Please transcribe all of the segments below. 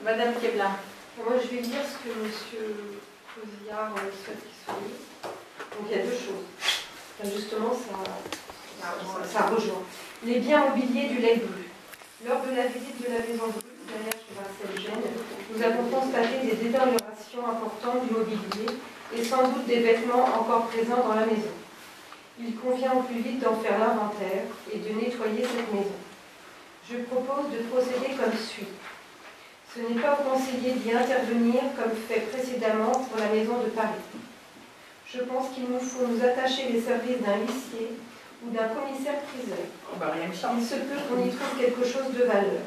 Madame Kebla. Moi, je vais lire ce que M. Cosillard souhaite qu'il soit lu. Donc, il y a deux choses. Enfin, justement, ça rejoint. Les biens mobiliers du Lait Bru. Lors de la visite de la maison Bru, derrière chez Marcel-Gênes, nous avons constaté des détériorations importantes du mobilier et sans doute des vêtements encore présents dans la maison. Il convient au plus vite d'en faire l'inventaire et de nettoyer cette maison. Je propose de procéder comme suit. Ce n'est pas au conseiller d'y intervenir comme fait précédemment pour la maison de Paris. Je pense qu'il nous faut nous attacher les services d'un huissier ou d'un commissaire-priseur. Rien que ça. Il se peut qu'on y trouve quelque chose de valeur.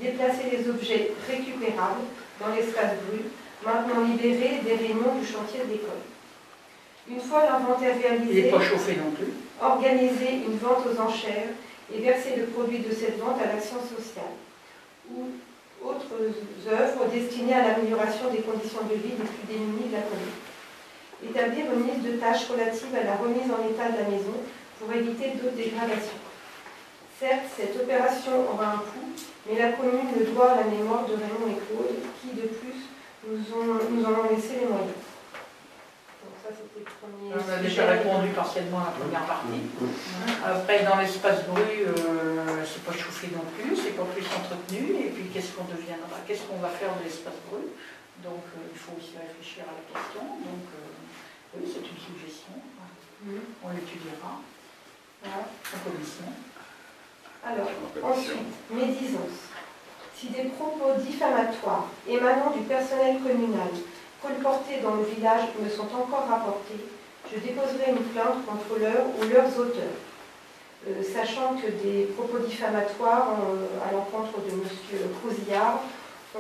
Déplacer les objets récupérables dans l'espace Bru, maintenant libéré des réunions du chantier de l'école. Une fois l'inventaire réalisé, il n'est pas chauffé non plus. Organiser une vente aux enchères et verser le produit de cette vente à l'action sociale ou autres œuvres destinées à l'amélioration des conditions de vie des plus démunis de la commune. Établir une liste de tâches relatives à la remise en état de la maison pour éviter d'autres dégradations. Certes, cette opération aura un coût, mais la commune le doit à la mémoire de Raymond et Claude, qui de plus nous en ont laissé les moyens. Donc ça, c'était le premier. On a déjà répondu partiellement à la première partie. Après, dans l'espace Bru, c'est pas chauffé non plus, c'est pas plus entretenu. Et puis, qu'est-ce qu'on deviendra, qu'est-ce qu'on va faire de l'espace Bru? Donc, il faut aussi réfléchir à la question. Donc, oui, c'est une suggestion. On l'étudiera en commission. Alors, ensuite, médisance. Si des propos diffamatoires émanant du personnel communal colportés dans le village me sont encore rapportés, je déposerai une plainte contre leur ou leurs auteurs. Sachant que des propos diffamatoires à l'encontre de M. Cosillard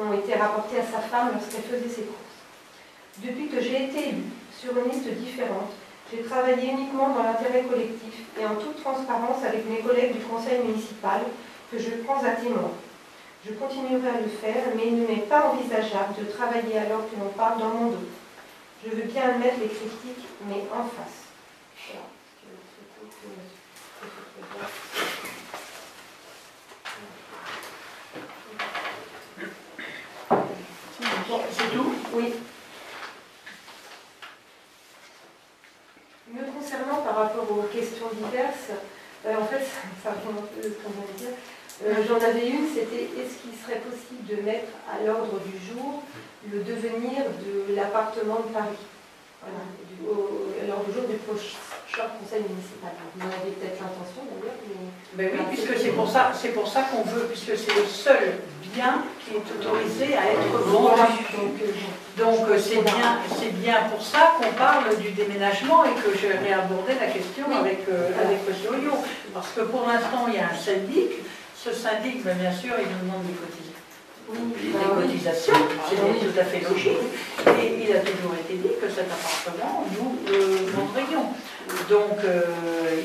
ont été rapportés à sa femme lorsqu'elle faisait ses courses. Depuis que j'ai été élue sur une liste différente, j'ai travaillé uniquement dans l'intérêt collectif et en toute transparence avec mes collègues du conseil municipal que je prends à témoin. Je continuerai à le faire, mais il ne m'est pas envisageable de travailler alors que l'on parle dans mon dos. Je veux bien admettre les critiques, mais en face. Bon, c'est tout? Oui. Me concernant par rapport aux questions diverses, en fait, ça répond un peu ce qu'on vient de dire. J'en avais une, c'était est-ce qu'il serait possible de mettre à l'ordre du jour le devenir de l'appartement de Paris, voilà, à l'ordre du jour du prochain conseil municipal. Vous en avez peut-être l'intention d'ailleurs, mais... Ben oui, puisque c'est pour ça qu'on veut, puisque c'est le seul bien qui est autorisé à être vendu. Donc c'est bien pour ça qu'on parle du déménagement et que je vais aborder la question avec M. Oyo. Parce que pour l'instant, il y a un syndic. Ce syndic, bien sûr, il nous demande des cotisations, c'est tout à fait logique. Et il a toujours été dit que cet appartement, nous le vendrions. Donc,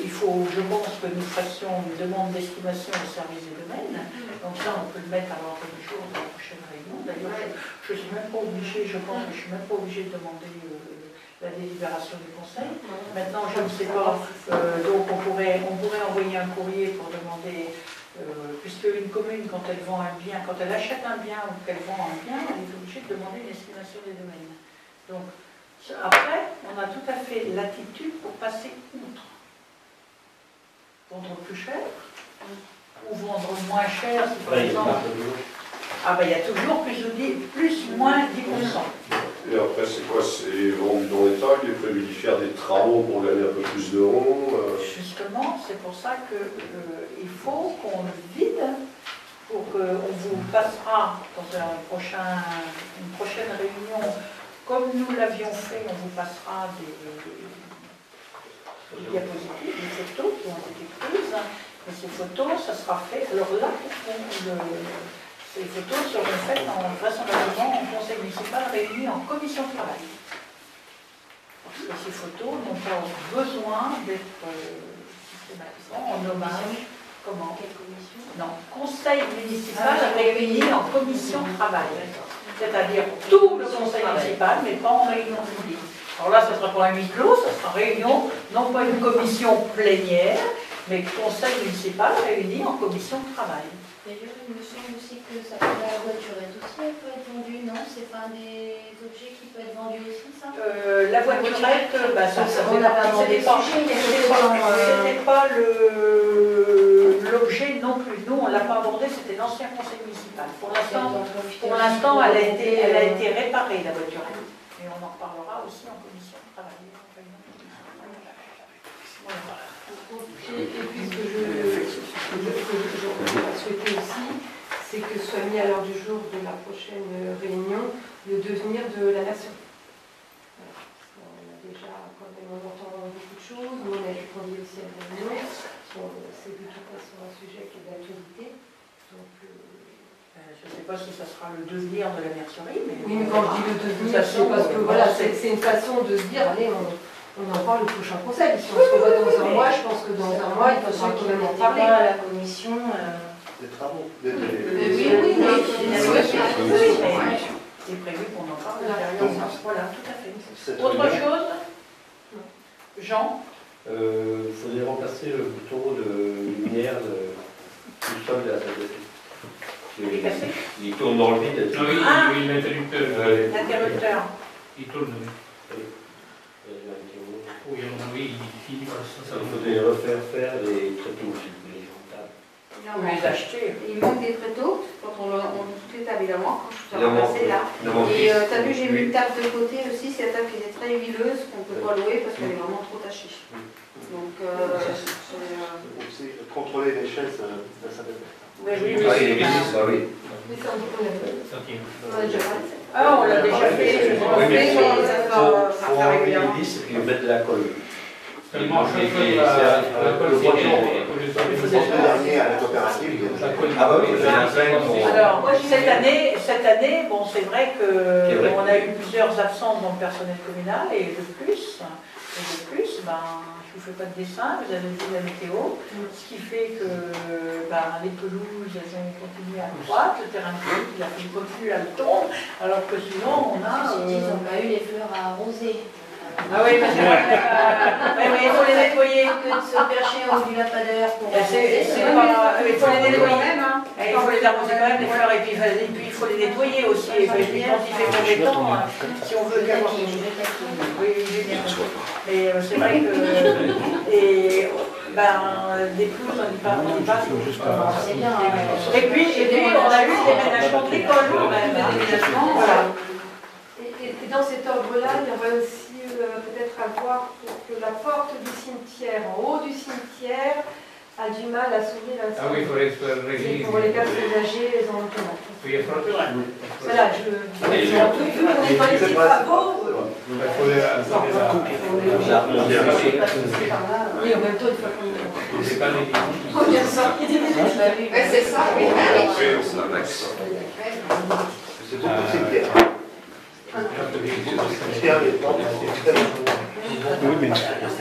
il faut, je pense que nous fassions une demande d'estimation au service des domaines. Donc ça, on peut le mettre à l'ordre du jour de la prochaine réunion. D'ailleurs, je ne suis même pas obligée, je pense que je ne suis même pas obligée de demander la délibération du conseil. Maintenant, je ne sais pas, donc on pourrait envoyer un courrier pour demander... puisque une commune, quand elle vend un bien, quand elle achète un bien ou qu'elle vend un bien, elle est obligée de demander une estimation des domaines. Donc, après, on a tout à fait l'attitude pour passer outre. Vendre plus cher, ou vendre moins cher, si par exemple... Ah ben, il y a toujours plus moins 10%. Et après, c'est quoi? C'est vendre dans l'état, il est prévu d'y faire des travaux pour gagner un peu plus d'euros. Justement, c'est pour ça qu'il faut qu'on le vide, pour qu'on vous passera dans une prochaine réunion, comme nous l'avions fait, on vous passera des diapositives, des photos qui ont été prises. Et ces photos, ça sera fait. Alors là, ces photos seront faites vraisemblablement en conseil municipal réuni en commission de travail. Parce que ces photos n'ont pas besoin d'être systématiquement en hommage. Comment? Quelle commission? Non, conseil municipal réuni en commission de travail. C'est-à-dire tout le conseil municipal, mais pas en réunion publique. Alors là, ce sera pour un huis clos, ce sera réunion, non pas une commission plénière, mais conseil municipal réuni en commission de travail. D'ailleurs, il me semble aussi que la voiturette aussi, elle peut être vendue, non? C'est pas un des objets qui peut être vendu aussi, ça? La voiturette, bah, ça on n'a pas abordé le sujet, il y a c'était pas l'objet non plus. Nous, on ne l'a pas abordé, c'était l'ancien conseil municipal. Pour l'instant, elle a été réparée, la voiturette. Et on en reparlera aussi en commission de travail. Voilà. Et puis ce que je souhaitais aussi, c'est que soit mis à l'heure du jour de la prochaine réunion le devenir de la nation. Voilà. On a déjà, quand même, on entend beaucoup de choses, nous on a dû conduire aussi à la réunion. C'est de toute façon un sujet qui est d'actualité. Donc, je ne sais pas si ça sera le devenir de la mercerie, mais... oui, mais quand je dis le devenir, c'est parce que voilà, c'est une façon de se dire, allez, on en parle au prochain conseil. Si on se revoit dans un mois, je pense que dans un mois, il faudra quand même en parler. À la commission. Des travaux. Oui, c'est prévu qu'on en parle derrière. Voilà, tout à fait. Autre chose? Jean? Il faudrait remplacer le bouton de lumière du sol de la salle de thé. Il est cassé? Il tourne dans le vide. Non, oui, l'interrupteur. L'interrupteur. Il tourne, oui. Oui, il finit par ça. Il faudrait refaire faire les tréteaux horizontales. Vous les achetez. Il manque des tréteaux, quand on toutes les tables, évidemment, quand je suis Il en manque, repassée là. il en manque Et 10. t'as vu, j'ai mis une table de côté aussi, c'est la table qui est très huileuse, qu'on ne peut pas louer parce qu'elle est vraiment trop tachée. Donc, C'est contrôler les chaises de la salle de thé. Oui, Ah, il est visible, ça, oui. Mais ça, on a déjà parlé. Ah, on l'a déjà fait. Oui, mais on il les faut enlever les 10 et puis mettre de la colle. Seulement, chaque fois, la colle, le c'est Le dernier à la coopérative, il y a Ah bah oui, Alors, cette année, bon, c'est vrai qu'on a eu plusieurs absences dans le personnel communal et de plus, ben, je ne vous fais pas de dessin, vous avez vu la météo, ce qui fait que ben, les pelouses, elles ont continué à croître, le terrain de foot, il a fait continue à le tomber, alors que souvent on a... Ils n'ont pas eu les fleurs à arroser. Ah oui, mais c'est vrai, mais il faut les nettoyer. Que de se percher au du lapadeur pour Il faut les nettoyer. hein. Il faut les arroser quand même, les fleurs, et puis il faut les nettoyer aussi. Et puis, quand il fait mauvais temps, si on veut bien. Oui, Julien. Mais c'est vrai que. Et des pelouses, on n'y passe pas. C'est bien. Et puis, on a eu des ménagements de l'école quand même. Voilà. Et dans cet ordre-là, il y aurait aussi peut-être à voir pour que la porte du cimetière, en haut du cimetière, a du mal à s'ouvrir ainsi. Ah oui, il faudrait régler. Pour les personnes âgées, les enfants. Oui, il faudrait. Voilà, on n'est pas les travaux. Oui, en même temps, il faut qu'on... C'est pas les... On vient de sortir. c'est ça, oui. C'est beaucoup de cimetières.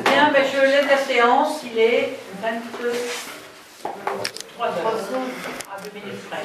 Bien, je laisse la séance, il est 23h. À 2 minutes près.